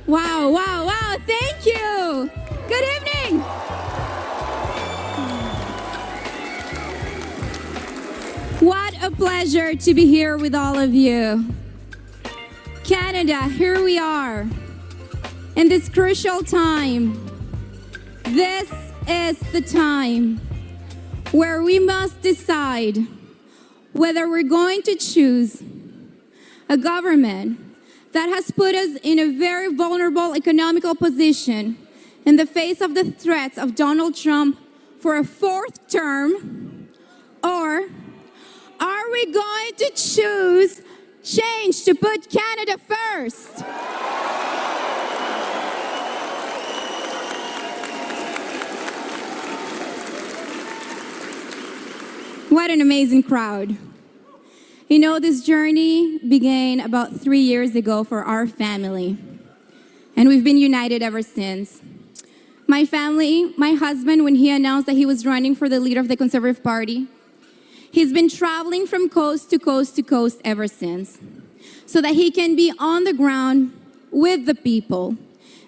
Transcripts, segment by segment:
Wow, wow, wow. Thank you. Good evening. What a pleasure to be here with all of you. Canada, here we are. In this crucial time, this is the time where we must decide whether we're going to choose a government that has put us in a very vulnerable economical position in the face of the threats of Donald Trump for a fourth term, or are we going to choose change to put Canada first? What an amazing crowd. You know, this journey began about 3 years ago for our family, and we've been united ever since. My family, my husband, when he announced that he was running for the leader of the Conservative Party, he's been traveling from coast to coast to coast ever since, so that he can be on the ground with the people.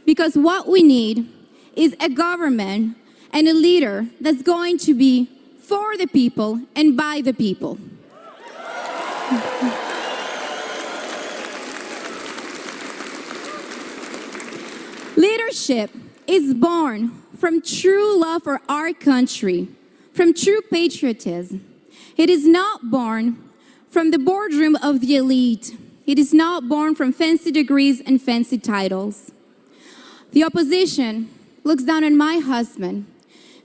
Because what we need is a government and a leader that's going to be for the people and by the people. Leadership is born from true love for our country, from true patriotism. It is not born from the boardroom of the elite. It is not born from fancy degrees and fancy titles. The opposition looks down on my husband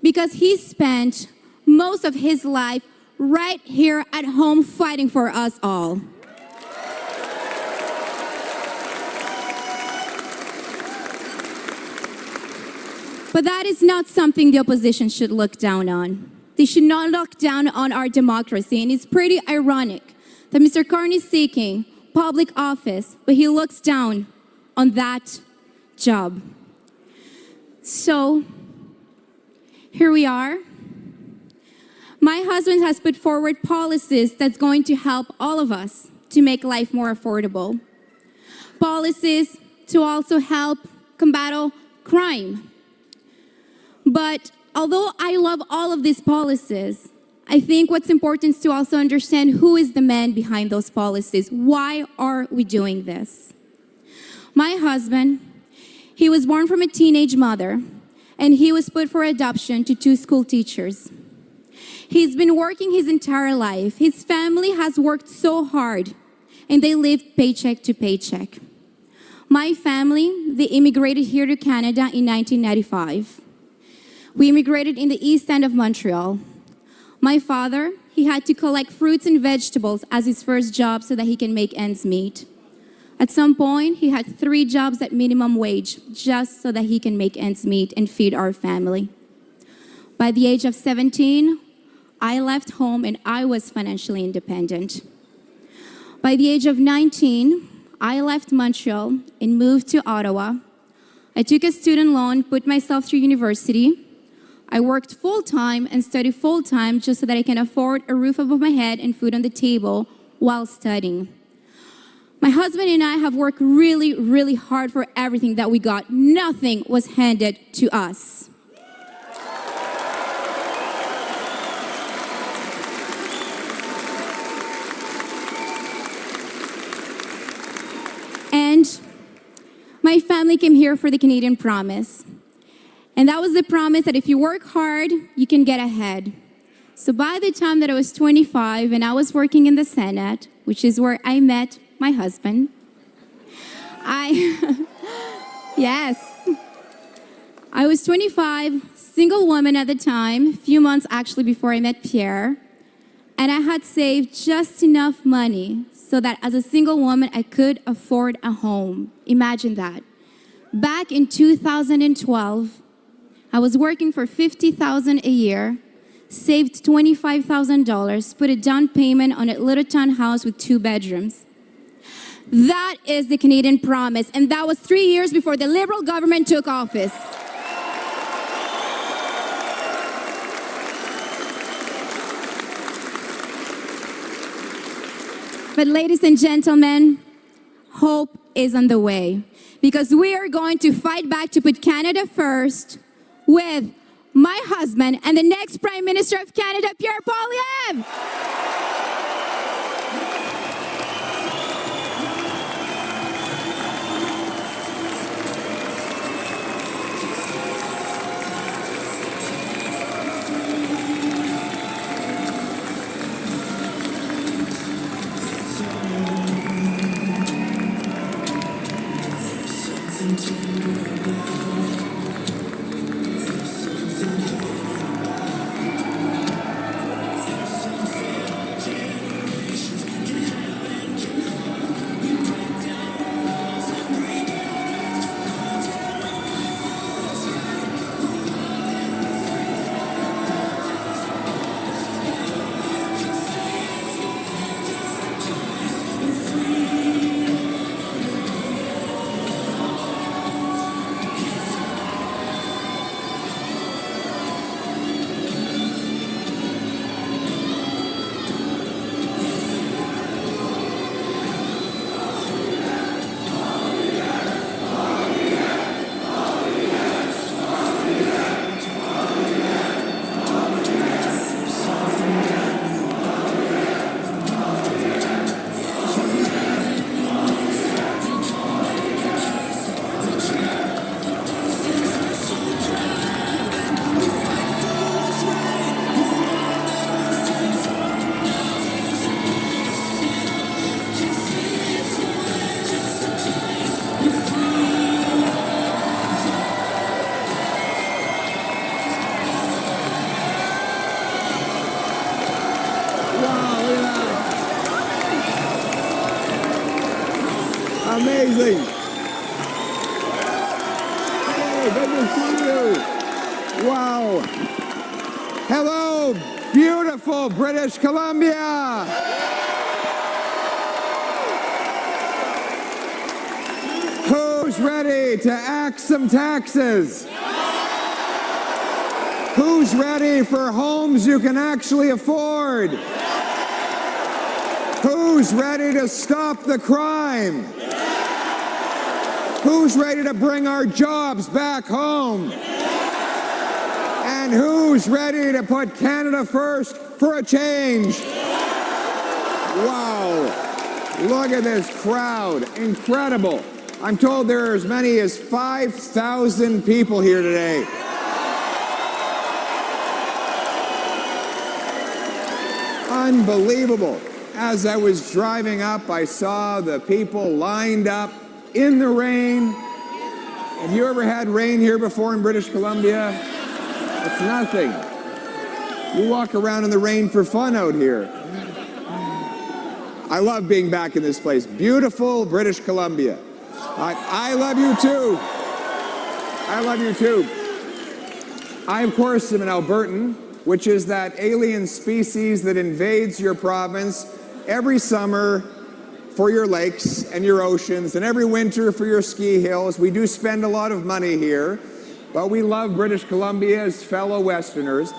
because he spent most of his life right here at home fighting for us all. But that is not something the opposition should look down on. They should not look down on our democracy. And it's pretty ironic that Mr. Carney is seeking public office, but he looks down on that job. So, here we are. My husband has put forward policies that's going to help all of us to make life more affordable. Policies to also help combat crime. But although I love all of these policies, I think what's important is to also understand who is the man behind those policies. Why are we doing this? My husband, he was born from a teenage mother, and he was put for adoption to 2 school teachers. He's been working his entire life. His family has worked so hard, and they lived paycheck to paycheck. My family, they immigrated here to Canada in 1995. We immigrated in the east end of Montreal. My father, he had to collect fruits and vegetables as his first job so that he can make ends meet. At some point, he had 3 jobs at minimum wage just so that he can make ends meet and feed our family. By the age of 17, I left home and I was financially independent. By the age of 19, I left Montreal and moved to Ottawa. I took a student loan, put myself through university. I worked full-time and studied full-time just so that I can afford a roof above my head and food on the table while studying. My husband and I have worked really, really hard for everything that we got. Nothing was handed to us. And my family came here for the Canadian Promise. And that was the promise that if you work hard, you can get ahead. So by the time that I was 25 and I was working in the Senate, which is where I met my husband, yes, I was 25, single woman at the time, a few months actually before I met Pierre, and I had saved just enough money so that as a single woman, I could afford a home. Imagine that. Back in 2012, I was working for $50,000 a year, saved $25,000, put a down payment on a little townhouse with 2 bedrooms. That is the Canadian Promise, and that was 3 years before the Liberal government took office. But ladies and gentlemen, hope is on the way. Because we are going to fight back to put Canada first with my husband and the next Prime Minister of Canada, Pierre Poilievre. Amazing. Hey, good to see you. Wow. Hello, beautiful British Columbia. Who's ready to axe some taxes? Who's ready for homes you can actually afford? Who's ready to stop the crime? Who's ready to bring our jobs back home? And who's ready to put Canada first for a change? Wow. Look at this crowd. Incredible. I'm told there are as many as 5,000 people here today. Unbelievable. As I was driving up, I saw the people lined up in the rain. Have you ever had rain here before in British Columbia? It's nothing. You walk around in the rain for fun out here. I love being back in this place. Beautiful British Columbia. I love you too. I love you too. I, of course, am an Albertan, which is that alien species that invades your province every summer for your lakes and your oceans, and every winter for your ski hills. We do spend a lot of money here, but we love British Columbia as fellow Westerners.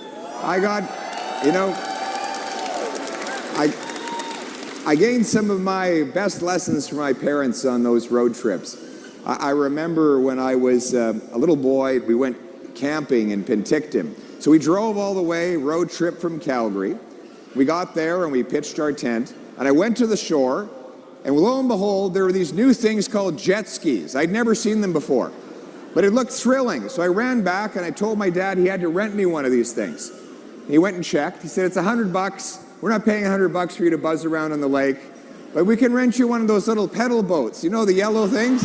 I gained some of my best lessons from my parents on those road trips. I remember when I was a little boy, we went camping in Penticton. So we drove all the way, road trip from Calgary. We got there and we pitched our tent, and I went to the shore, and lo and behold, there were these new things called jet skis. I'd never seen them before, but it looked thrilling. So I ran back and I told my dad he had to rent me one of these things. He went and checked. He said, it's $100. We're not paying $100 for you to buzz around on the lake, but we can rent you one of those little pedal boats. You know, the yellow things?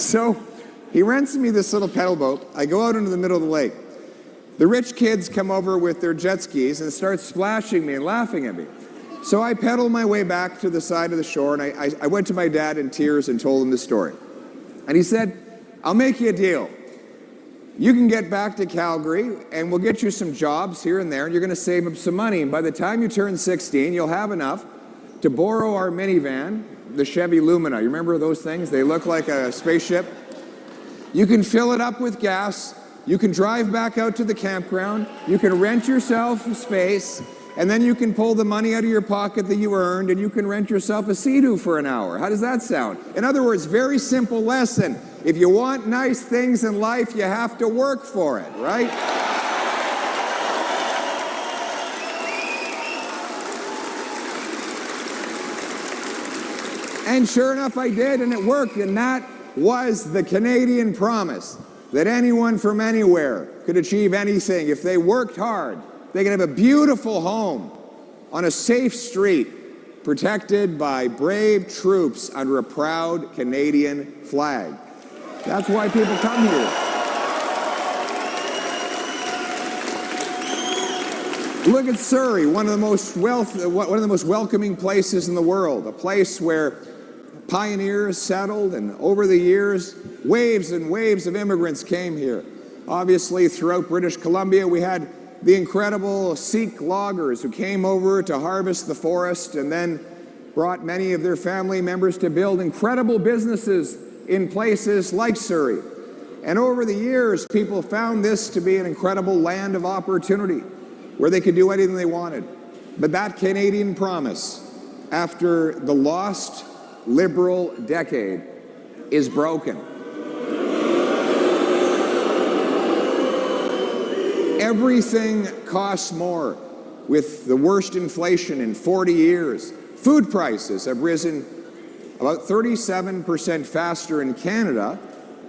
So he rents me this little pedal boat. I go out into the middle of the lake. The rich kids come over with their jet skis and start splashing me and laughing at me. So I pedaled my way back to the side of the shore, and I went to my dad in tears and told him the story. And he said, I'll make you a deal. You can get back to Calgary, and we'll get you some jobs here and there, and you're going to save up some money. And by the time you turn 16, you'll have enough to borrow our minivan, the Chevy Lumina. You remember those things? They look like a spaceship. You can fill it up with gas. You can drive back out to the campground. You can rent yourself a space. and then you can pull the money out of your pocket that you earned and you can rent yourself a Sea-Doo for an hour. How does that sound? In other words, very simple lesson. If you want nice things in life, you have to work for it, right? And sure enough, I did, and it worked, and that was the Canadian promise, that anyone from anywhere could achieve anything if they worked hard. They could have a beautiful home on a safe street, protected by brave troops under a proud Canadian flag. That's why people come here. Look at Surrey, one of the most welcoming places in the world, a place where pioneers settled, and over the years, waves and waves of immigrants came here. Obviously, throughout British Columbia, we had the incredible Sikh loggers who came over to harvest the forest and then brought many of their family members to build incredible businesses in places like Surrey. And over the years, people found this to be an incredible land of opportunity where they could do anything they wanted. But that Canadian promise, after the lost Liberal decade, is broken. Everything costs more, with the worst inflation in 40 years. Food prices have risen about 37% faster in Canada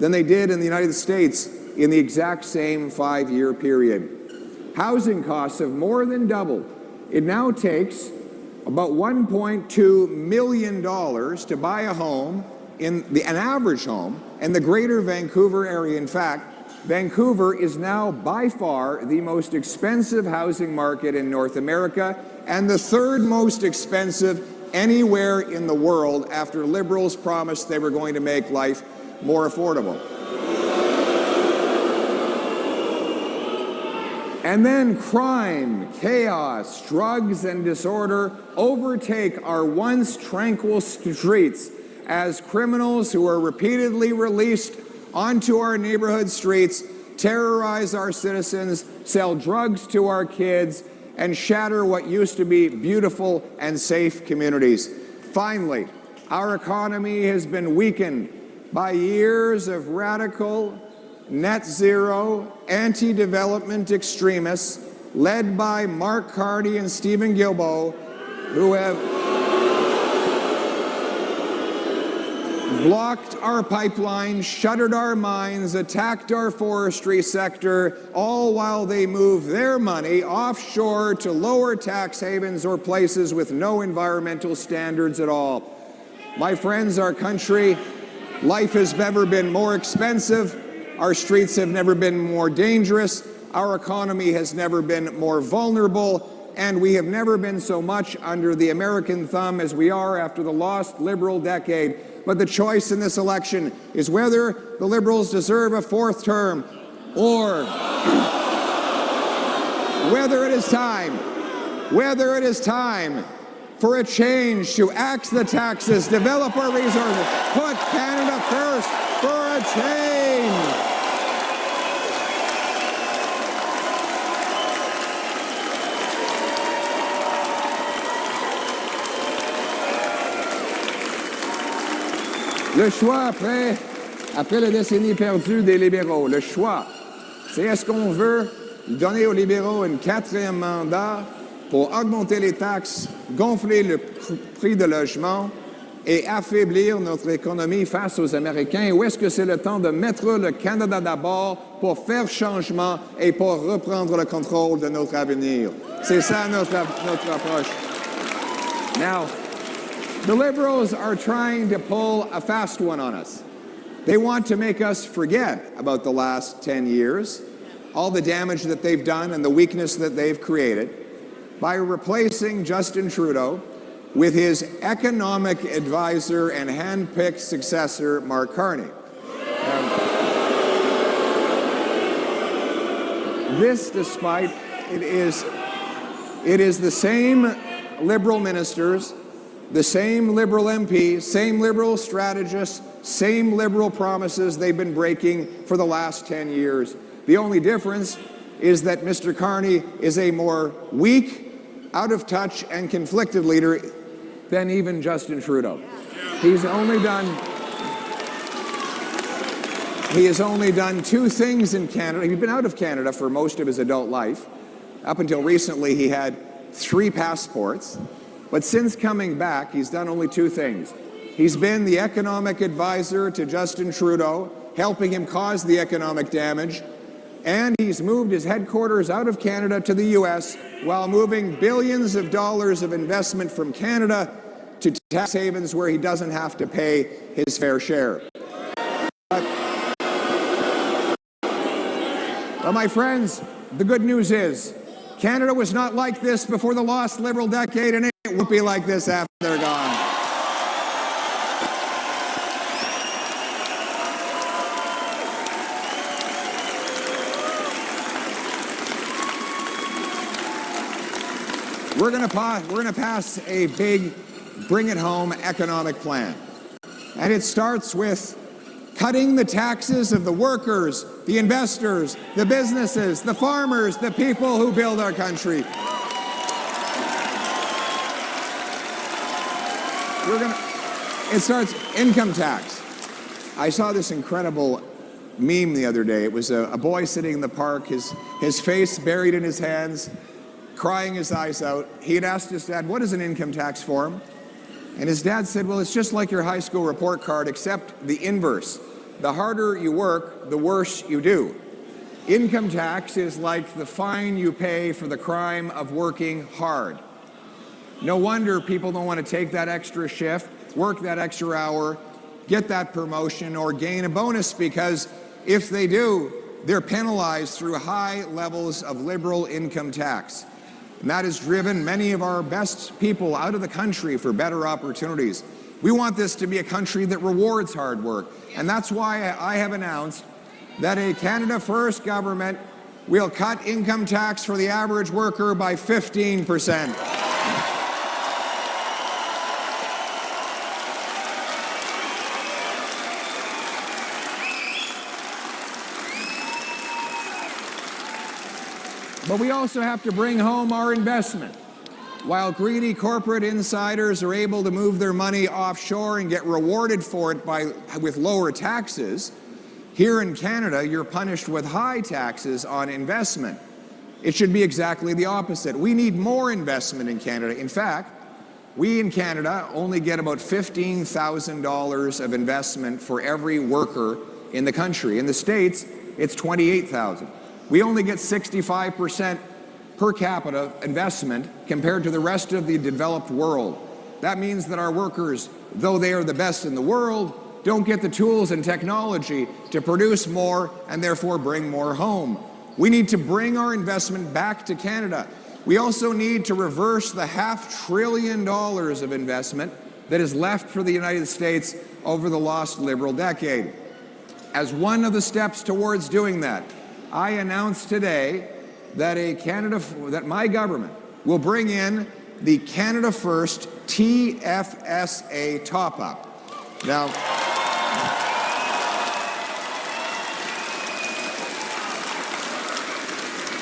than they did in the United States in the exact same 5-year period. Housing costs have more than doubled. It now takes about $1.2 million to buy a home, an average home, in the greater Vancouver area. In fact, Vancouver is now by far the most expensive housing market in North America and the third most expensive anywhere in the world after Liberals promised they were going to make life more affordable. And then crime, chaos, drugs, and disorder overtake our once tranquil streets as criminals who are repeatedly released onto our neighborhood streets terrorize our citizens, sell drugs to our kids, and shatter what used to be beautiful and safe communities. Finally, our economy has been weakened by years of radical, net zero, anti-development extremists led by Mark Carney and Stephen Guilbeault, who have blocked our pipelines, shuttered our mines, attacked our forestry sector, all while they move their money offshore to lower tax havens or places with no environmental standards at all. My friends, our country, life has never been more expensive. Our streets have never been more dangerous. Our economy has never been more vulnerable. And we have never been so much under the American thumb as we are after the lost Liberal decade. But the choice in this election is whether the Liberals deserve a fourth term or whether it is time for a change to axe the taxes, develop our resources, put Canada first for a change. Le choix après la décennie perdue des libéraux, le choix, c'est est-ce qu'on veut donner aux libéraux un 4e mandat pour augmenter les taxes, gonfler le prix de logement et affaiblir notre économie face aux Américains, ou est-ce que c'est le temps de mettre le Canada d'abord pour faire changement et pour reprendre le contrôle de notre avenir? C'est ça notre approche. Now, the Liberals are trying to pull a fast one on us. They want to make us forget about the last 10 years, all the damage that they've done and the weakness that they've created, by replacing Justin Trudeau with his economic advisor and hand-picked successor, Mark Carney. This, despite it is the same Liberal ministers, the same Liberal MPs, same Liberal strategists, same Liberal promises they've been breaking for the last 10 years. The only difference is that Mr. Carney is a more weak, out of touch and conflicted leader than even Justin Trudeau. He has only done two things in Canada. He's been out of Canada for most of his adult life. Up until recently, he had 3 passports. But since coming back, he's done only 2 things. He's been the economic advisor to Justin Trudeau, helping him cause the economic damage, and he's moved his headquarters out of Canada to the US while moving billions of dollars of investment from Canada to tax havens where he doesn't have to pay his fair share. But my friends, the good news is Canada was not like this before the lost Liberal decade, and it won't be like this after they're gone. We're going to pass a big bring-it-home economic plan. And it starts with cutting the taxes of the workers, the investors, the businesses, the farmers, the people who build our country. It starts income tax. I saw this incredible meme the other day. It was a boy sitting in the park, his face buried in his hands, crying his eyes out. He had asked his dad, what is an income tax for him? And his dad said, well, it's just like your high school report card, except the inverse. The harder you work, the worse you do. Income tax is like the fine you pay for the crime of working hard. No wonder people don't want to take that extra shift, work that extra hour, get that promotion, or gain a bonus, because if they do, they're penalized through high levels of liberal income tax. And that has driven many of our best people out of the country for better opportunities. We want this to be a country that rewards hard work. And that's why I have announced that a Canada First government will cut income tax for the average worker by 15%. But we also have to bring home our investment. While greedy corporate insiders are able to move their money offshore and get rewarded for it with lower taxes, here in Canada, you're punished with high taxes on investment. It should be exactly the opposite. We need more investment in Canada. In fact, we in Canada only get about $15,000 of investment for every worker in the country. In the States, it's $28,000. We only get 65% per capita investment compared to the rest of the developed world. That means that our workers, though they are the best in the world, don't get the tools and technology to produce more and therefore bring more home. We need to bring our investment back to Canada. We also need to reverse the $500 billion of investment that is left for the United States over the lost Liberal decade. As one of the steps towards doing that, I announced today that my government will bring in the Canada First TFSA top-up. Now,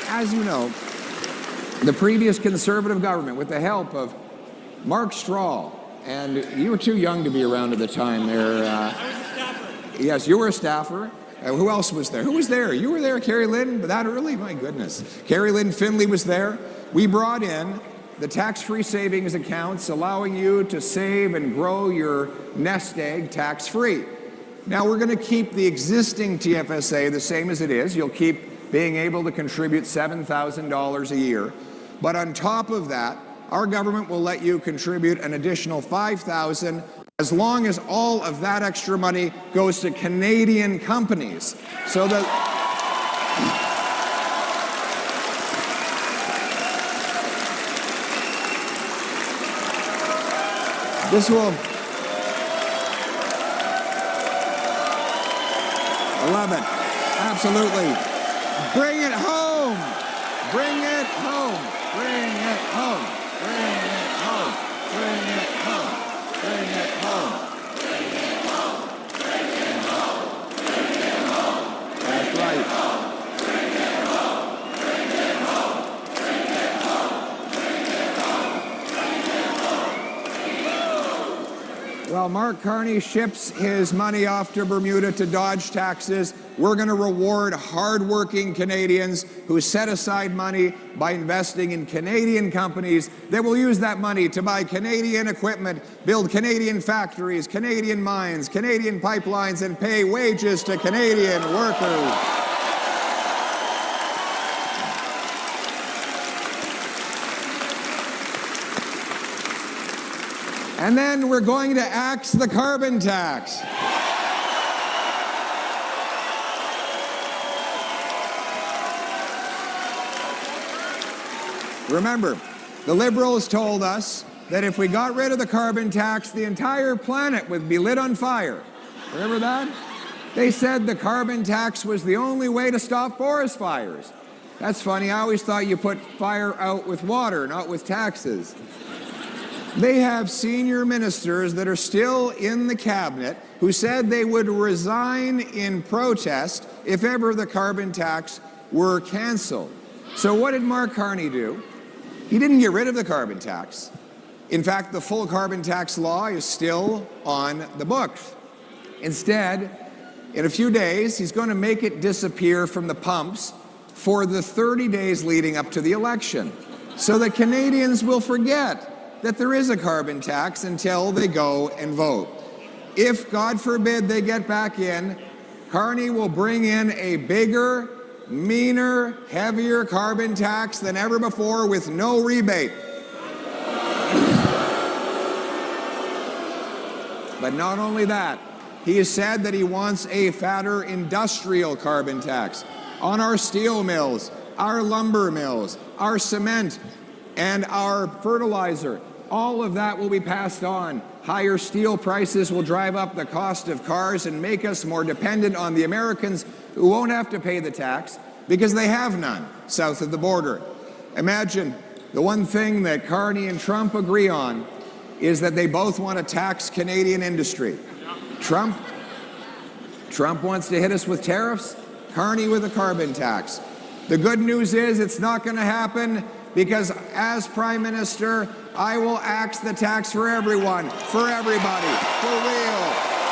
as you know, the previous Conservative government, with the help of Mark Strahl, and you were too young to be around at the time there. I was a staffer. Yes, you were a staffer. Who else was there? Who was there? You were there, Carrie Lynn? That early? My goodness. Carrie Lynn Finley was there. We brought in the tax-free savings accounts, allowing you to save and grow your nest egg tax-free. Now, we're going to keep the existing TFSA the same as it is. You'll keep being able to contribute $7,000 a year. But on top of that, our government will let you contribute an additional $5,000 as long as all of that extra money goes to Canadian companies. So that this will... I love it. Absolutely. Bring it home. Bring it home. Bring it home. Bring it home. Bring it home. Bring it home. Bring it home. Bring it home. Bring it home. That's right. Bring it home. Bring it home. Bring it home. Bring it home. while Mark Carney ships his money off to Bermuda to dodge taxes, we're going to reward hardworking Canadians who set aside money by investing in Canadian companies that will use that money to buy Canadian equipment, build Canadian factories, Canadian mines, Canadian pipelines, and pay wages to Canadian workers. And then we're going to axe the carbon tax. Remember, the Liberals told us that if we got rid of the carbon tax, the entire planet would be lit on fire. Remember that? They said the carbon tax was the only way to stop forest fires. That's funny. I always thought you put fire out with water, not with taxes. They have senior ministers that are still in the cabinet who said they would resign in protest if ever the carbon tax were canceled. So what did Mark Carney do? He didn't get rid of the carbon tax. In fact, the full carbon tax law is still on the books. Instead, in a few days, he's going to make it disappear from the pumps for the 30 days leading up to the election, so that Canadians will forget that there is a carbon tax until they go and vote. If, God forbid, they get back in, Carney will bring in a bigger, meaner, heavier carbon tax than ever before with no rebate. But not only that, he has said that he wants a fatter industrial carbon tax on our steel mills, our lumber mills, our cement, and our fertilizer. All of that will be passed on. Higher steel prices will drive up the cost of cars and make us more dependent on the Americans who won't have to pay the tax because they have none south of the border. Imagine the one thing that Carney and Trump agree on is that they both want to tax Canadian industry. Trump wants to hit us with tariffs, Carney with a carbon tax. The good news is it's not going to happen because as Prime Minister, I will axe the tax for everyone, for everybody, for real,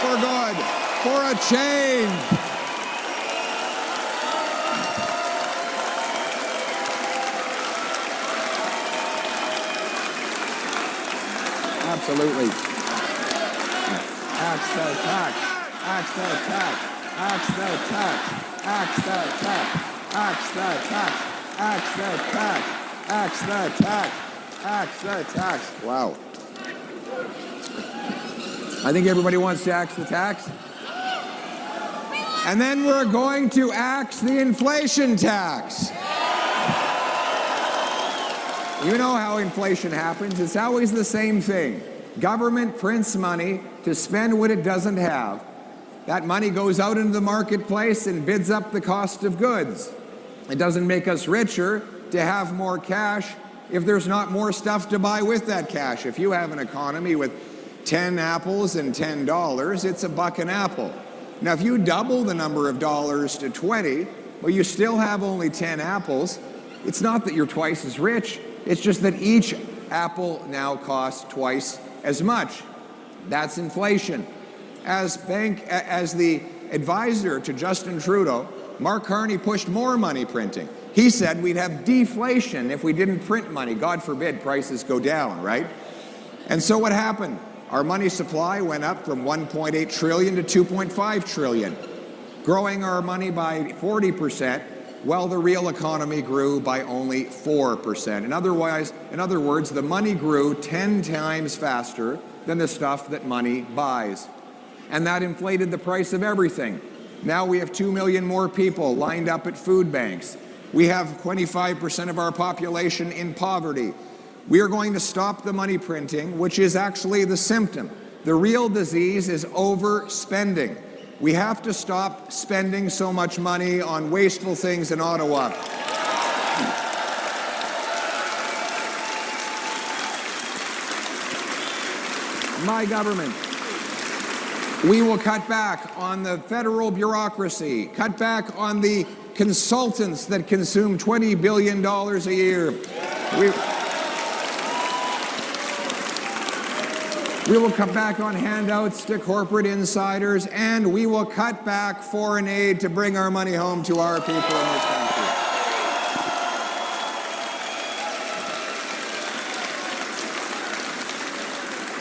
for good, for a change. Absolutely. Axe the tax, axe the tax, axe the tax, axe the tax, axe the tax, axe the tax, axe the tax. Axe the tax. Wow. I think everybody wants to axe the tax. And then we're going to axe the inflation tax. You know how inflation happens. It's always the same thing. Government prints money to spend what it doesn't have. That money goes out into the marketplace and bids up the cost of goods. It doesn't make us richer to have more cash if there's not more stuff to buy with that cash. If you have an economy with 10 apples and $10, it's $1 an apple. Now, if you double the number of dollars to 20, but you still have only 10 apples, it's not that you're twice as rich, it's just that each apple now costs twice as much. That's inflation. As the advisor to Justin Trudeau, Mark Carney pushed more money printing. He said we'd have deflation if we didn't print money. God forbid prices go down, right? And so what happened? Our money supply went up from 1.8 trillion to 2.5 trillion, growing our money by 40%, while the real economy grew by only 4%. In other words, the money grew 10 times faster than the stuff that money buys. And that inflated the price of everything. Now we have 2 million more people lined up at food banks. We have 25% of our population in poverty. We are going to stop the money printing, which is actually the symptom. The real disease is overspending. We have to stop spending so much money on wasteful things in Ottawa. My government, we will cut back on the federal bureaucracy, cut back on the consultants that consume $20 billion a We will cut back on handouts to corporate insiders, and we will cut back foreign aid to bring our money home to our people in this country.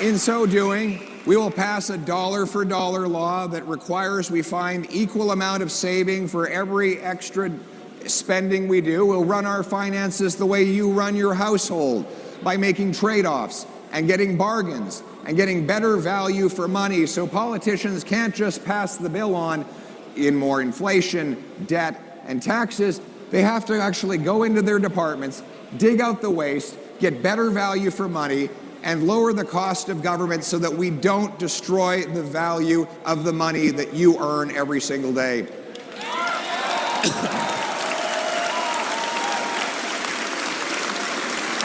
In so doing, we will pass a dollar-for-dollar law that requires we find equal amount of saving for every extra spending we do. We'll run our finances the way you run your household, by making trade-offs and getting bargains and getting better value for money, so politicians can't just pass the bill on in more inflation, debt, and taxes. They have to actually go into their departments, dig out the waste, get better value for money, and lower the cost of government so that we don't destroy the value of the money that you earn every single day.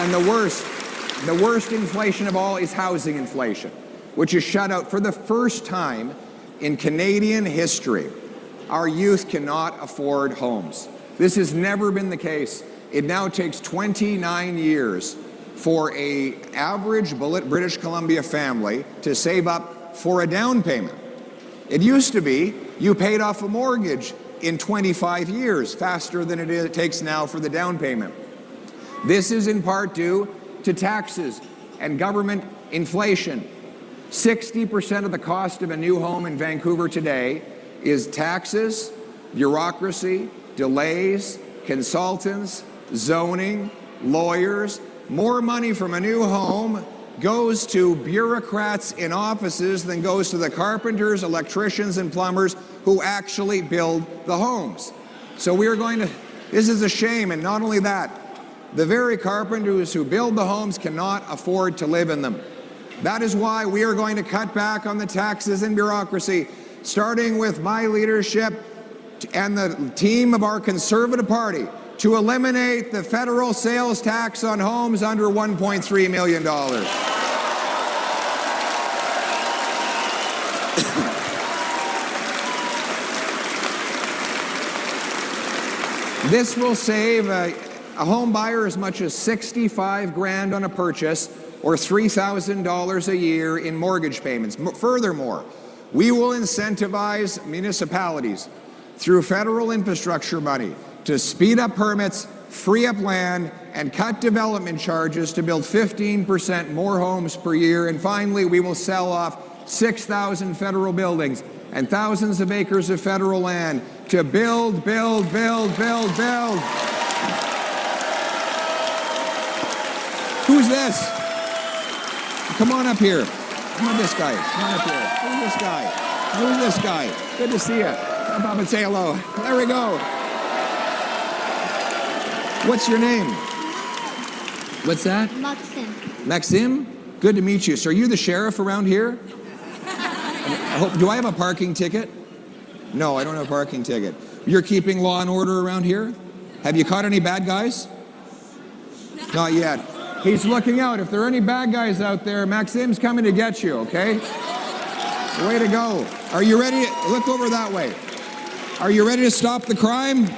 And the worst inflation of all is housing inflation, which has shut out for the first time in Canadian history. Our youth cannot afford homes. This has never been the case. It now takes 29 years for an average British Columbia family to save up for a down payment. It used to be you paid off a mortgage in 25 years, faster than it takes now for the down payment. This is in part due to taxes and government inflation. 60% of the cost of a new home in Vancouver today is taxes, bureaucracy, delays, consultants, zoning, lawyers. More money from a new home goes to bureaucrats in offices than goes to the carpenters, electricians, and plumbers who actually build the homes. So this is a shame, and not only that, the very carpenters who build the homes cannot afford to live in them. That is why we are going to cut back on the taxes and bureaucracy, starting with my leadership and the team of our Conservative Party, to eliminate the federal sales tax on homes under $1.3 million. This will save a home buyer as much as $65,000 on a purchase, or $3,000 a year in mortgage payments. Furthermore, we will incentivize municipalities through federal infrastructure money to speed up permits, free up land, and cut development charges to build 15% more homes per year. And finally, we will sell off 6,000 federal buildings and thousands of acres of federal land to build. Who's this? Come on up here. Come on, this guy. Come on up here. Who's this guy? Who's this guy? Good to see you. Come up and say hello. There we go. What's your name? What's that? Maxim. Maxim? Good to meet you. So are you the sheriff around here? Do I have a parking ticket? No, I don't have a parking ticket. You're keeping law and order around here? Have you caught any bad guys? Not yet. He's looking out. If there are any bad guys out there, Maxim's coming to get you, okay? Way to go. Are you ready? Look over that way. Are you ready to stop the crime? Way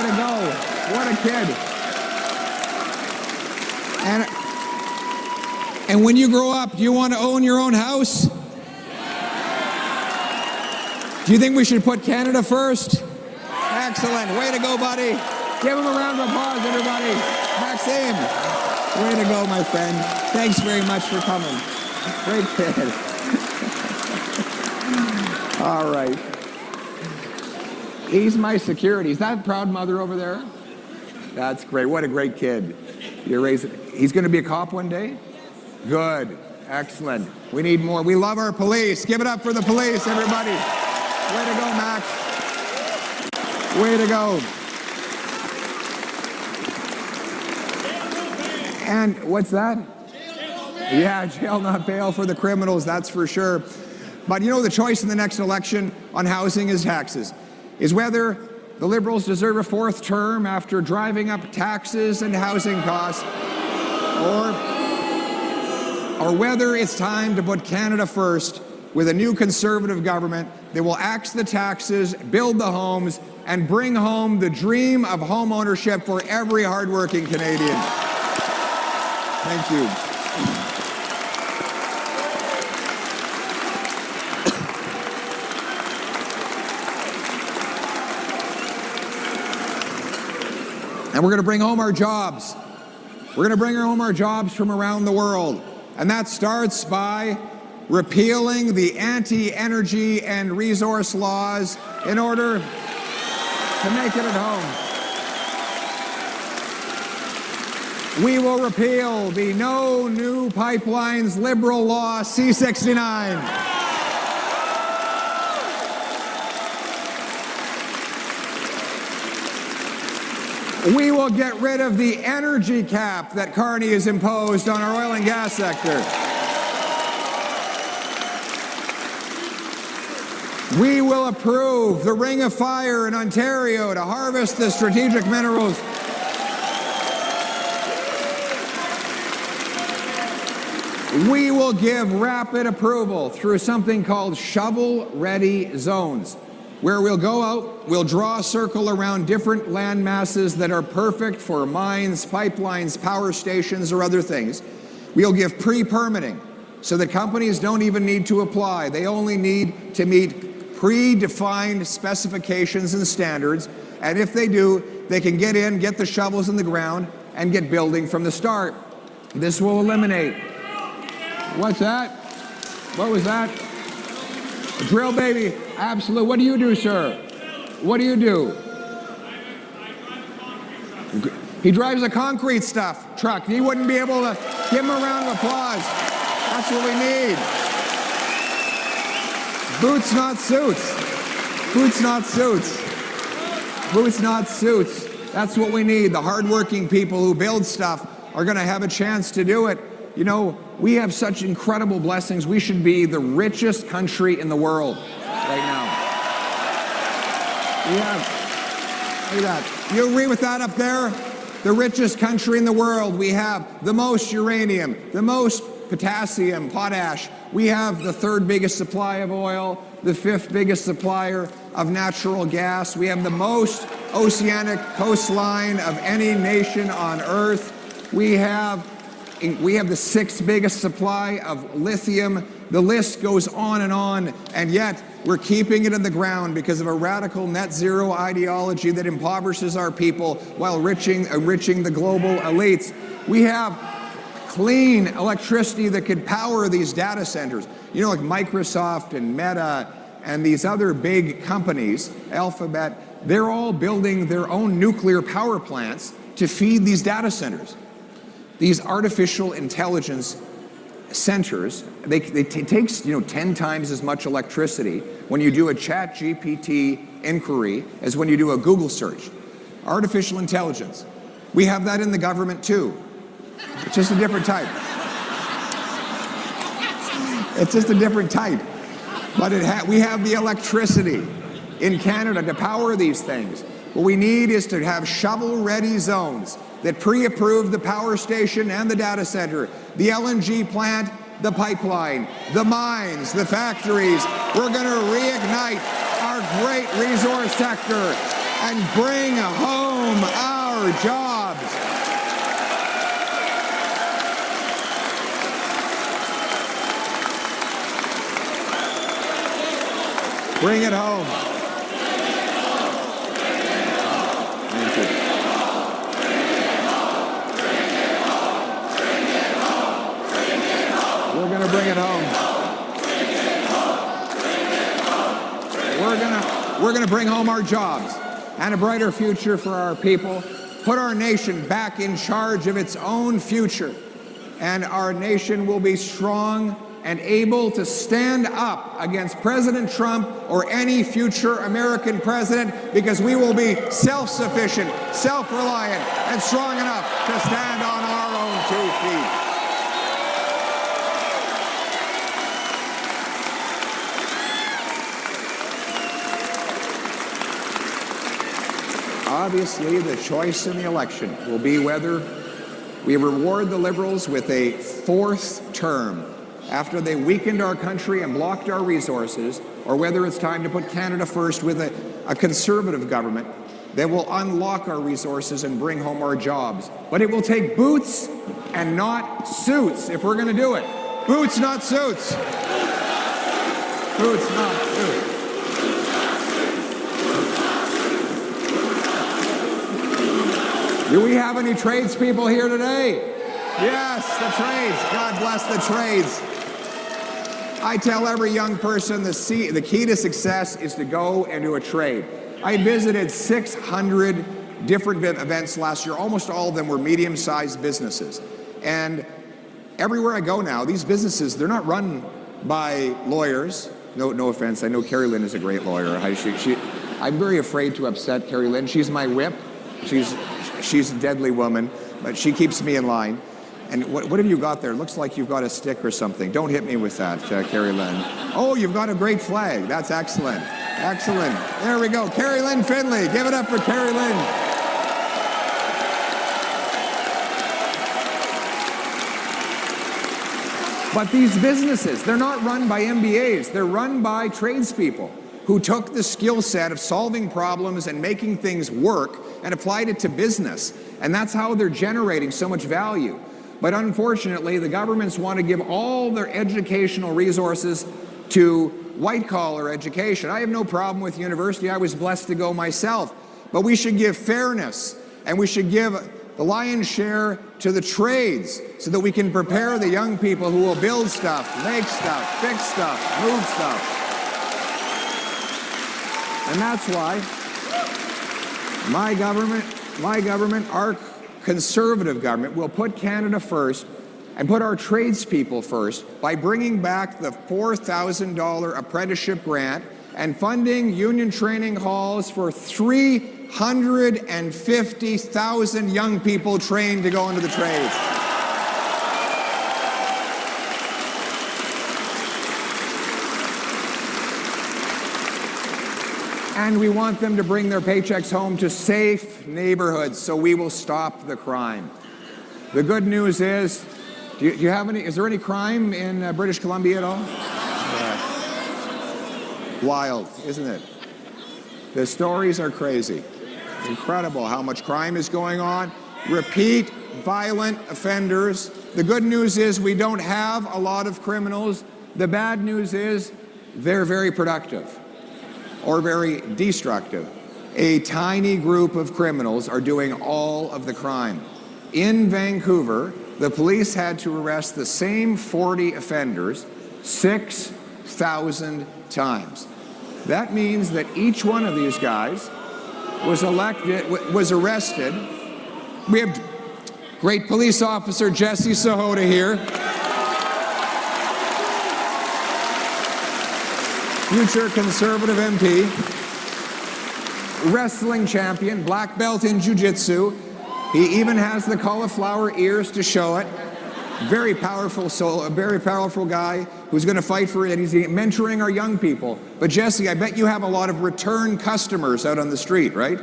to go. What a kid. And when you grow up, do you want to own your own house? Do you think we should put Canada first? Excellent. Way to go, buddy. Give him a round of applause, everybody. Maxime. Way to go, my friend. Thanks very much for coming. Great kid. All right. He's my security. Is that proud mother over there? That's great. What a great kid. You're raising. He's going to be a cop one day? Good. Excellent. We need more. We love our police. Give it up for the police, everybody. Way to go, Max. Way to go. And what's that? Yeah, jail not bail for the criminals, that's for sure. But you know, the choice in the next election on housing is taxes. Is whether the Liberals deserve a fourth term after driving up taxes and housing costs, or whether it's time to put Canada first with a new Conservative government that will axe the taxes, build the homes, and bring home the dream of home ownership for every hardworking Canadian. Thank you. And we're going to bring home our jobs. We're going to bring home our jobs from around the world. And that starts by repealing the anti-energy and resource laws in order to make it at home. We will repeal the No New Pipelines Liberal Law C-69. We will get rid of the energy cap that Carney has imposed on our oil and gas sector. We will approve the Ring of Fire in Ontario to harvest the strategic minerals. We will give rapid approval through something called shovel-ready zones, where we'll go out, we'll draw a circle around different land masses that are perfect for mines, pipelines, power stations, or other things. We'll give pre-permitting so that companies don't even need to apply. They only need to meet predefined specifications and standards, and if they do, they can get in, get the shovels in the ground, and get building from the start. This will eliminate. What's that? What was that? A drill, baby. Absolutely. What do you do, sir? What do you do? He drives a concrete truck. He wouldn't be able to give him a round of applause. That's what we need. Boots, not suits. Boots, not suits. Boots, not suits. That's what we need. The hardworking people who build stuff are going to have a chance to do it. You know, we have such incredible blessings. We should be the richest country in the world right now. We have, look at that. You agree with that up there? The richest country in the world. We have the most uranium, the most potassium, potash. We have the third biggest supply of oil, the fifth biggest supplier of natural gas. We have the most oceanic coastline of any nation on Earth. We have the sixth biggest supply of lithium. The list goes on, and yet we're keeping it in the ground because of a radical net zero ideology that impoverishes our people while enriching the global elites. We have clean electricity that could power these data centers. You know, like Microsoft and Meta and these other big companies, Alphabet, they're all building their own nuclear power plants to feed these data centers. These artificial intelligence centers, it takes 10 times as much electricity when you do a ChatGPT inquiry as when you do a Google search. Artificial intelligence. We have that in the government too. It's just a different type. It's just a different type. But we have the electricity in Canada to power these things. What we need is to have shovel-ready zones that pre-approve the power station and the data center, the LNG plant, the pipeline, the mines, the factories. We're going to reignite our great resource sector and bring home our jobs. Bring it home. Thank you. We're going to bring it home. We're going to bring home our jobs and a brighter future for our people. Put our nation back in charge of its own future, and our nation will be strong and able to stand up against President Trump or any future American president, because we will be self-sufficient, self-reliant, and strong enough to stand on our own 2 feet. Obviously, the choice in the election will be whether we reward the Liberals with a 4th term after they weakened our country and blocked our resources, or whether it's time to put Canada first with a conservative government that will unlock our resources and bring home our jobs. But it will take boots and not suits if we're going to do it. Boots, not suits. Boots, not suits. Do we have any tradespeople here today? Yes, the trades. God bless the trades. I tell every young person the key to success is to go into a trade. I visited 600 different events last year. Almost all of them were medium-sized businesses. And everywhere I go now, these businesses, they're not run by lawyers. No offense. I know Carrie Lynn is a great lawyer. I'm very afraid to upset Carrie Lynn. She's my whip. She's a deadly woman, but she keeps me in line. And what have you got there? It looks like you've got a stick or something. Don't hit me with that, Carrie Lynn. Oh, you've got a great flag. That's excellent. Excellent. There we go. Carrie Lynn Finley. Give it up for Carrie Lynn. But these businesses, they're not run by MBAs. They're run by tradespeople who took the skill set of solving problems and making things work and applied it to business. And that's how they're generating so much value. But unfortunately, the governments want to give all their educational resources to white-collar education. I have no problem with university. I was blessed to go myself. But we should give fairness, and we should give the lion's share to the trades so that we can prepare the young people who will build stuff, make stuff, fix stuff, move stuff. And that's why my government, our conservative government, will put Canada first and put our tradespeople first by bringing back the $4,000 apprenticeship grant and funding union training halls for 350,000 young people trained to go into the trades. And we want them to bring their paychecks home to safe neighborhoods so we will stop the crime. The good news is, is there any crime in British Columbia at all? Wild, isn't it? The stories are crazy. It's incredible how much crime is going on. Repeat violent offenders. The good news is we don't have a lot of criminals. The bad news is they're very productive or very destructive. A tiny group of criminals are doing all of the crime. In Vancouver, the police had to arrest the same 40 offenders 6,000 times. That means that each one of these guys was arrested. We have great police officer Jesse Sahota here. Future Conservative MP, wrestling champion, black belt in jiu-jitsu. He even has the cauliflower ears to show it. Very powerful soul, a very powerful guy who's going to fight for it, and he's mentoring our young people. But Jesse, I bet you have a lot of return customers out on the street, right?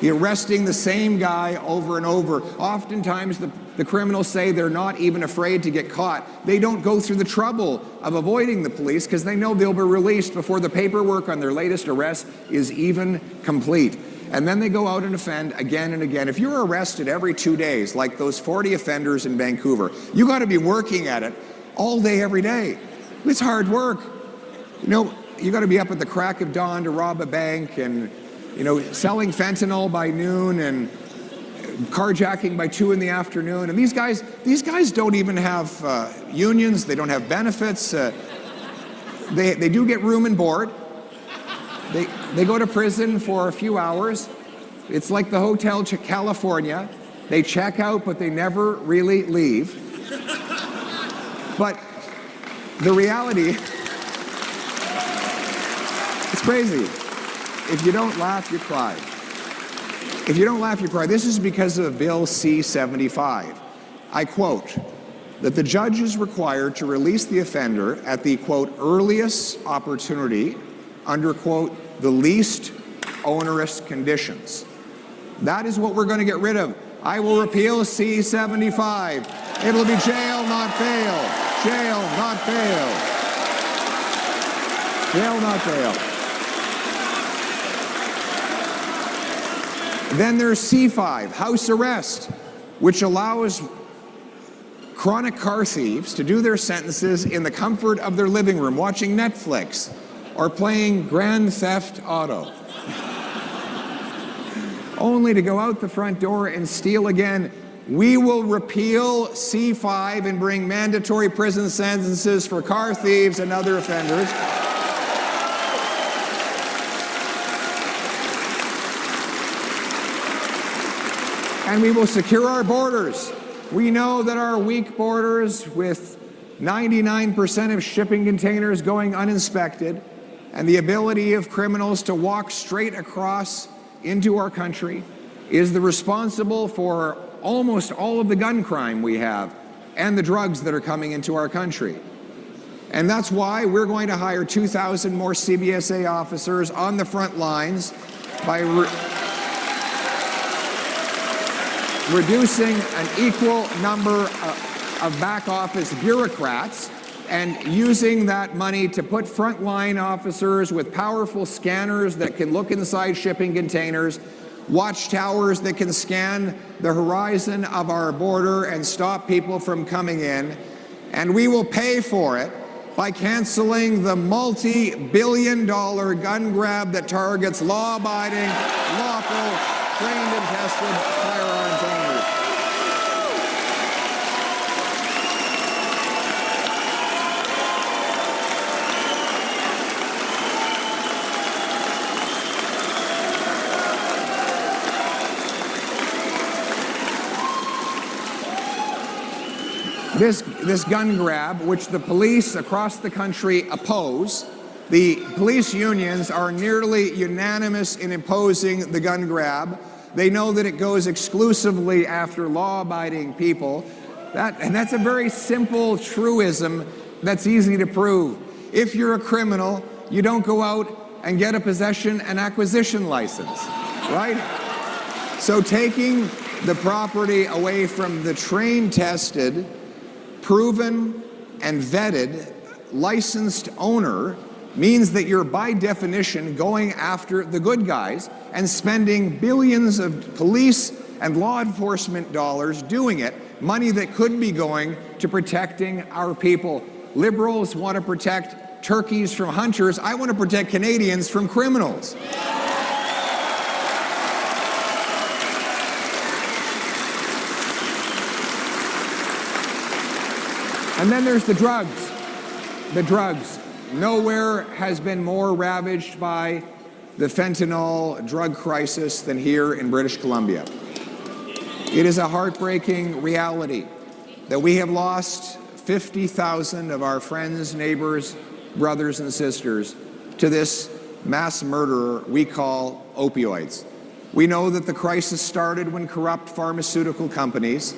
You're arresting the same guy over and over. Oftentimes, the criminals say they're not even afraid to get caught. They don't go through the trouble of avoiding the police because they know they'll be released before the paperwork on their latest arrest is even complete. And then they go out and offend again and again. If you're arrested every 2 days, like those 40 offenders in Vancouver, you got to be working at it all day, every day. It's hard work. You know, you got to be up at the crack of dawn to rob a bank and, selling fentanyl by noon and carjacking by 2 in the afternoon. And these guys don't even have unions. They don't have benefits. They do get room and board. They go to prison for a few hours. It's like the Hotel California. They check out, but they never really leave. But the reality, it's crazy. If you don't laugh, you cry. If you don't laugh, you cry. This is because of Bill C-75. I quote, that the judge is required to release the offender at the, quote, earliest opportunity under, quote, the least onerous conditions. That is what we're going to get rid of. I will repeal C-75. It'll be jail, not bail. Jail, not bail. Jail, not bail. Then there's C-5, house arrest, which allows chronic car thieves to do their sentences in the comfort of their living room, watching Netflix or playing Grand Theft Auto. only to go out the front door and steal again. We will repeal C5 and bring mandatory prison sentences for car thieves and other offenders. And we will secure our borders. We know that our weak borders, with 99% of shipping containers going uninspected, and the ability of criminals to walk straight across into our country, is the responsible for almost all of the gun crime we have and the drugs that are coming into our country. And that's why we're going to hire 2,000 more CBSA officers on the front lines by reducing an equal number of back office bureaucrats and using that money to put frontline officers with powerful scanners that can look inside shipping containers, watchtowers that can scan the horizon of our border and stop people from coming in. And we will pay for it by canceling the multi-billion-dollar gun grab that targets law-abiding, lawful, trained and tested firearms owners. This gun grab, which the police across the country oppose, the police unions are nearly unanimous in opposing the gun grab. They know that it goes exclusively after law-abiding people. And that's a very simple truism that's easy to prove. If you're a criminal, you don't go out and get a possession and acquisition license, right? So taking the property away from the trained-tested, proven and vetted licensed owner means that you're by definition going after the good guys and spending billions of police and law enforcement dollars doing it, money that could be going to protecting our people. Liberals want to protect turkeys from hunters. I want to protect Canadians from criminals. And then there's the drugs. The drugs. Nowhere has been more ravaged by the fentanyl drug crisis than here in British Columbia. It is a heartbreaking reality that we have lost 50,000 of our friends, neighbors, brothers, and sisters to this mass murderer we call opioids. We know that the crisis started when corrupt pharmaceutical companies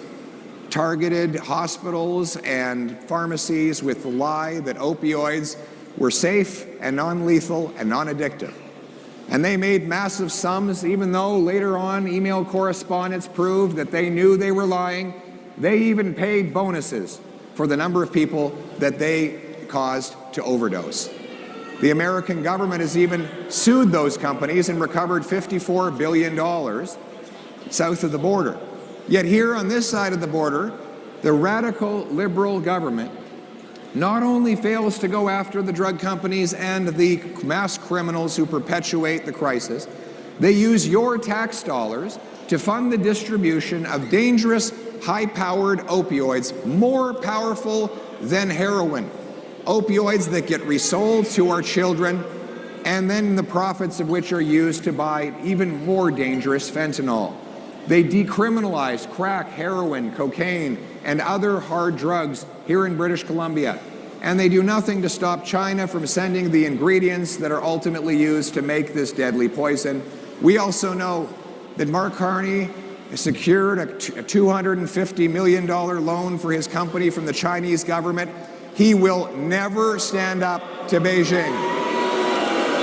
targeted hospitals and pharmacies with the lie that opioids were safe and non-lethal and non-addictive. And they made massive sums, even though later on email correspondence proved that they knew they were lying. They even paid bonuses for the number of people that they caused to overdose. The American government has even sued those companies and recovered $54 billion south of the border. Yet here on this side of the border, the radical liberal government not only fails to go after the drug companies and the mass criminals who perpetuate the crisis, they use your tax dollars to fund the distribution of dangerous, high-powered opioids, more powerful than heroin. Opioids that get resold to our children, and then the profits of which are used to buy even more dangerous fentanyl. They decriminalized crack, heroin, cocaine, and other hard drugs here in British Columbia. And they do nothing to stop China from sending the ingredients that are ultimately used to make this deadly poison. We also know that Mark Carney secured a $250 million loan for his company from the Chinese government. He will never stand up to Beijing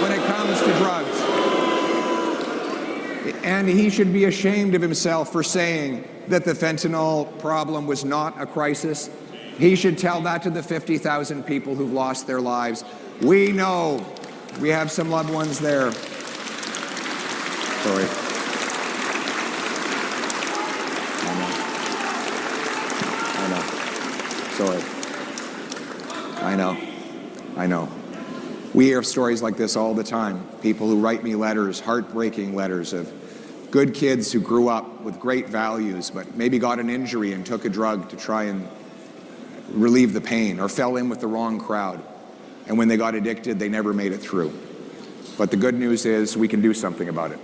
when it comes to drugs. And he should be ashamed of himself for saying that the fentanyl problem was not a crisis. He should tell that to the 50,000 people who've lost their lives. We know we have some loved ones there. Sorry. I know. Sorry. I know. We hear stories like this all the time. People who write me letters, heartbreaking letters of good kids who grew up with great values, but maybe got an injury and took a drug to try and relieve the pain, or fell in with the wrong crowd. And when they got addicted, they never made it through. But the good news is we can do something about it.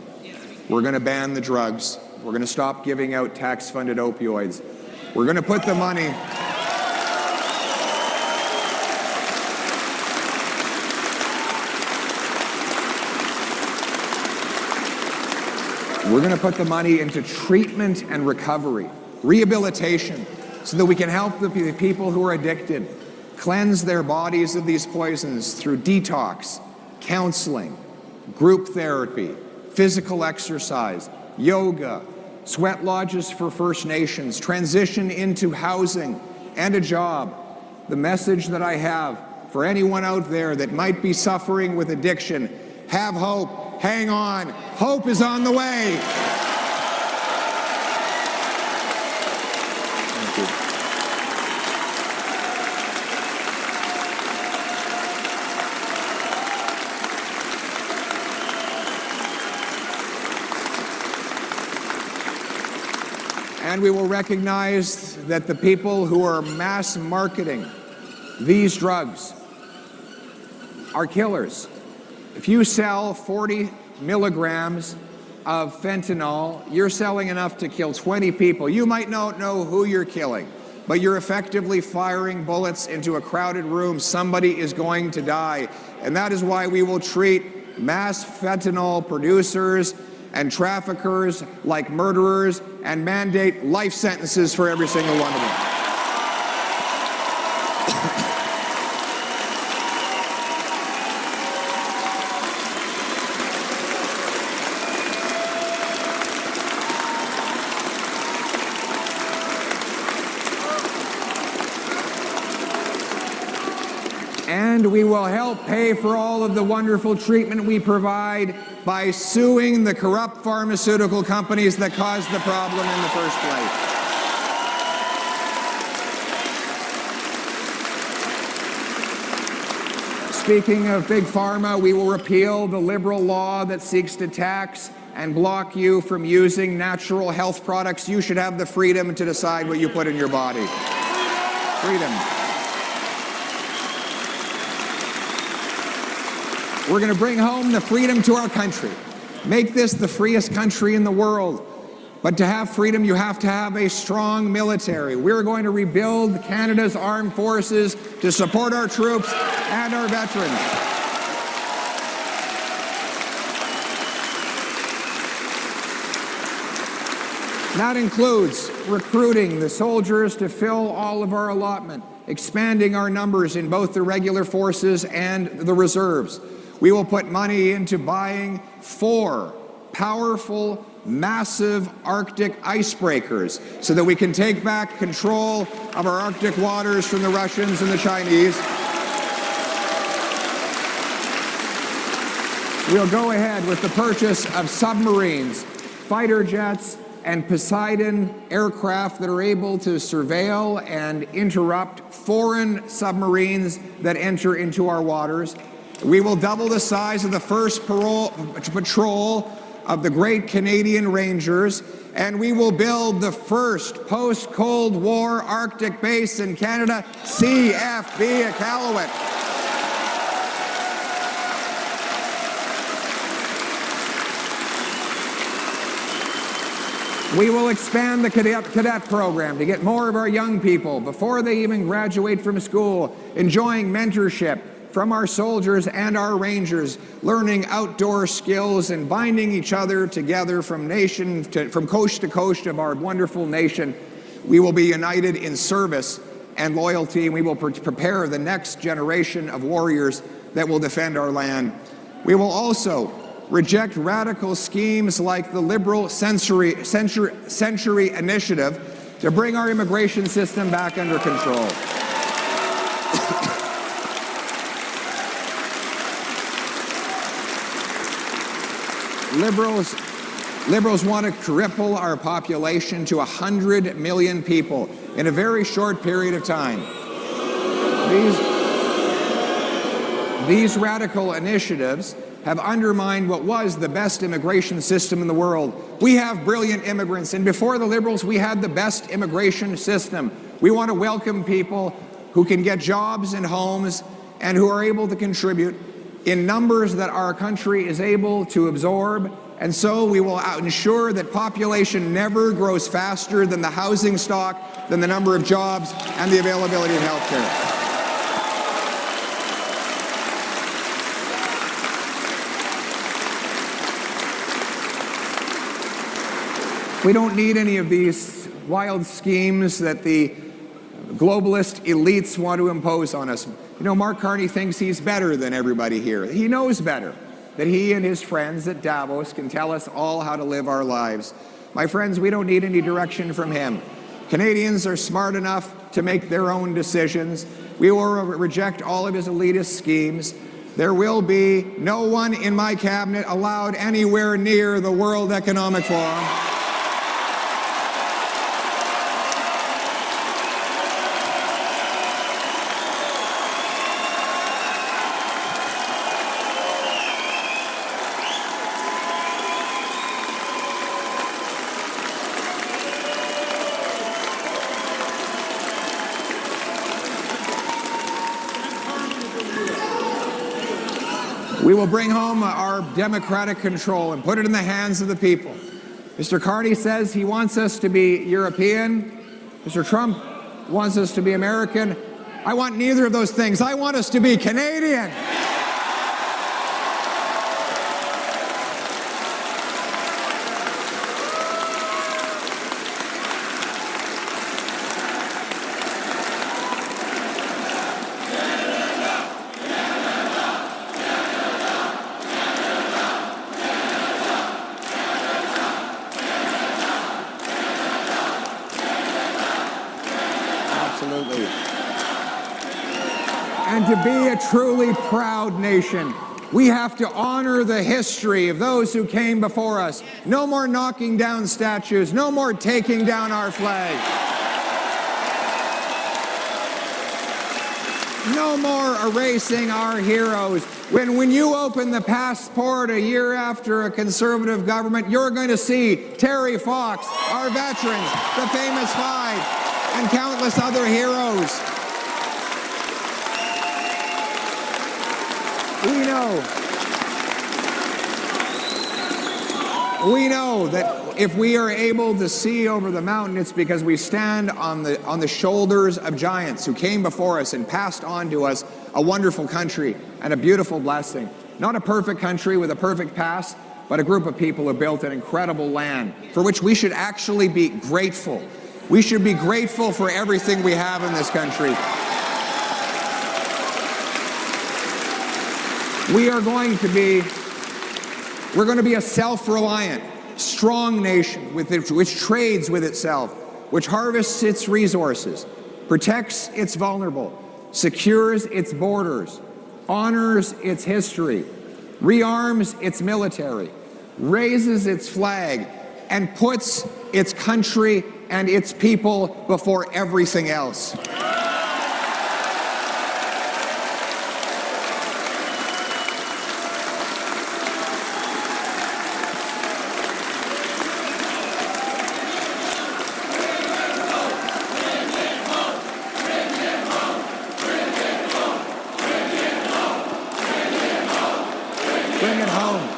We're going to ban the drugs. We're going to stop giving out tax-funded opioids. We're going to put the money... We're going to put the money into treatment and recovery, rehabilitation, so that we can help the people who are addicted cleanse their bodies of these poisons through detox, counseling, group therapy, physical exercise, yoga, sweat lodges for First Nations, transition into housing and a job. The message that I have for anyone out there that might be suffering with addiction: have hope. Hang on. Hope is on the way. Thank you. And we will recognize that the people who are mass marketing these drugs are killers. If you sell 40 milligrams of fentanyl, you're selling enough to kill 20 people. You might not know who you're killing, but you're effectively firing bullets into a crowded room. Somebody is going to die. And that is why we will treat mass fentanyl producers and traffickers like murderers and mandate life sentences for every single one of them. And we will help pay for all of the wonderful treatment we provide by suing the corrupt pharmaceutical companies that caused the problem in the first place. Speaking of Big Pharma, we will repeal the liberal law that seeks to tax and block you from using natural health products. You should have the freedom to decide what you put in your body. Freedom. We're going to bring home the freedom to our country. Make this the freest country in the world. But to have freedom, you have to have a strong military. We're going to rebuild Canada's armed forces to support our troops and our veterans. That includes recruiting the soldiers to fill all of our allotment, expanding our numbers in both the regular forces and the reserves. We will put money into buying 4 powerful, massive Arctic icebreakers so that we can take back control of our Arctic waters from the Russians and the Chinese. We'll go ahead with the purchase of submarines, fighter jets, and Poseidon aircraft that are able to surveil and interrupt foreign submarines that enter into our waters. We will double the size of the first patrol of the Great Canadian Rangers, and we will build the first post-Cold War Arctic base in Canada, CFB Iqaluit. We will expand the cadet program to get more of our young people, before they even graduate from school, enjoying mentorship from our soldiers and our rangers, learning outdoor skills and binding each other together from coast to coast of our wonderful nation. We will be united in service and loyalty, and we will prepare the next generation of warriors that will defend our land. We will also reject radical schemes like the Liberal Century Initiative to bring our immigration system back under control. Liberals want to cripple our population to 100 million people in a very short period of time. These radical initiatives have undermined what was the best immigration system in the world. We have brilliant immigrants, and before the Liberals, we had the best immigration system. We want to welcome people who can get jobs and homes and who are able to contribute in numbers that our country is able to absorb. And so we will ensure that population never grows faster than the housing stock, than the number of jobs, and the availability of health care. We don't need any of these wild schemes that the globalist elites want to impose on us. You know, Mark Carney thinks he's better than everybody here. He knows better, that he and his friends at Davos can tell us all how to live our lives. My friends, we don't need any direction from him. Canadians are smart enough to make their own decisions. We will reject all of his elitist schemes. There will be no one in my cabinet allowed anywhere near the World Economic Forum. We will bring home our democratic control and put it in the hands of the people. Mr. Carney says he wants us to be European. Mr. Trump wants us to be American. I want neither of those things. I want us to be Canadian. Absolutely. And to be a truly proud nation, we have to honor the history of those who came before us. No more knocking down statues, no more taking down our flag. No more erasing our heroes. When you open the passport a year after a Conservative government, you're going to see Terry Fox, our veterans, the famous five, and countless other heroes. We know that if we are able to see over the mountain, it's because we stand on the shoulders of giants who came before us and passed on to us a wonderful country and a beautiful blessing. Not a perfect country with a perfect past, but a group of people who built an incredible land for which we should actually be grateful. We should be grateful for everything we have in this country. We're going to be a self-reliant, strong nation which trades with itself, which harvests its resources, protects its vulnerable, secures its borders, honors its history, rearms its military, raises its flag, and puts its country and its people before everything else. Bring it home.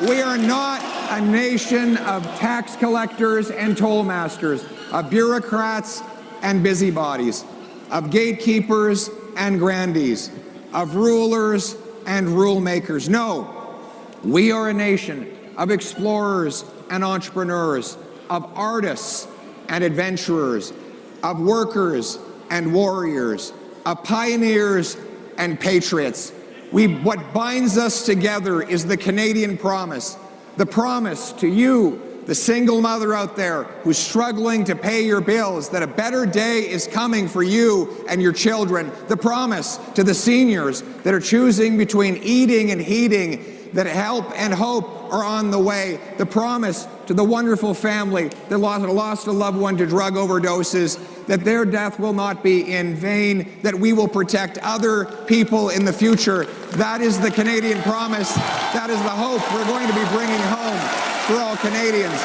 We are not a nation of tax collectors and toll masters, of bureaucrats and busybodies, of gatekeepers and grandees, of rulers and rule makers. No, we are a nation of explorers and entrepreneurs, of artists and adventurers, of workers and warriors, of pioneers and patriots. What binds us together is the Canadian promise. The promise to you, the single mother out there who's struggling to pay your bills, that a better day is coming for you and your children. The promise to the seniors that are choosing between eating and heating, that help and hope are on the way. The promise to the wonderful family that lost a loved one to drug overdoses, that their death will not be in vain, that we will protect other people in the future. That is the Canadian promise. That is the hope we're going to be bringing home for all Canadians.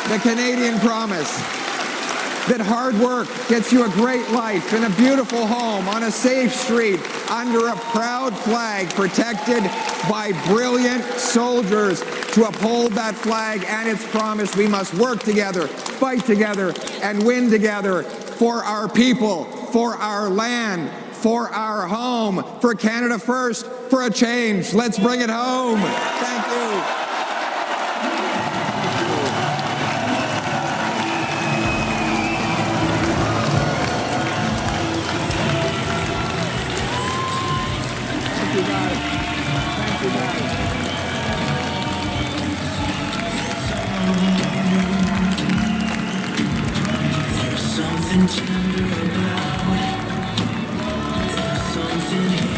The Canadian promise that hard work gets you a great life in a beautiful home on a safe street under a proud flag protected by brilliant soldiers. To uphold that flag and its promise, we must work together, fight together, and win together for our people, for our land, for our home, for Canada first, for a change. Let's bring it home. Thank you. Something tender about it, something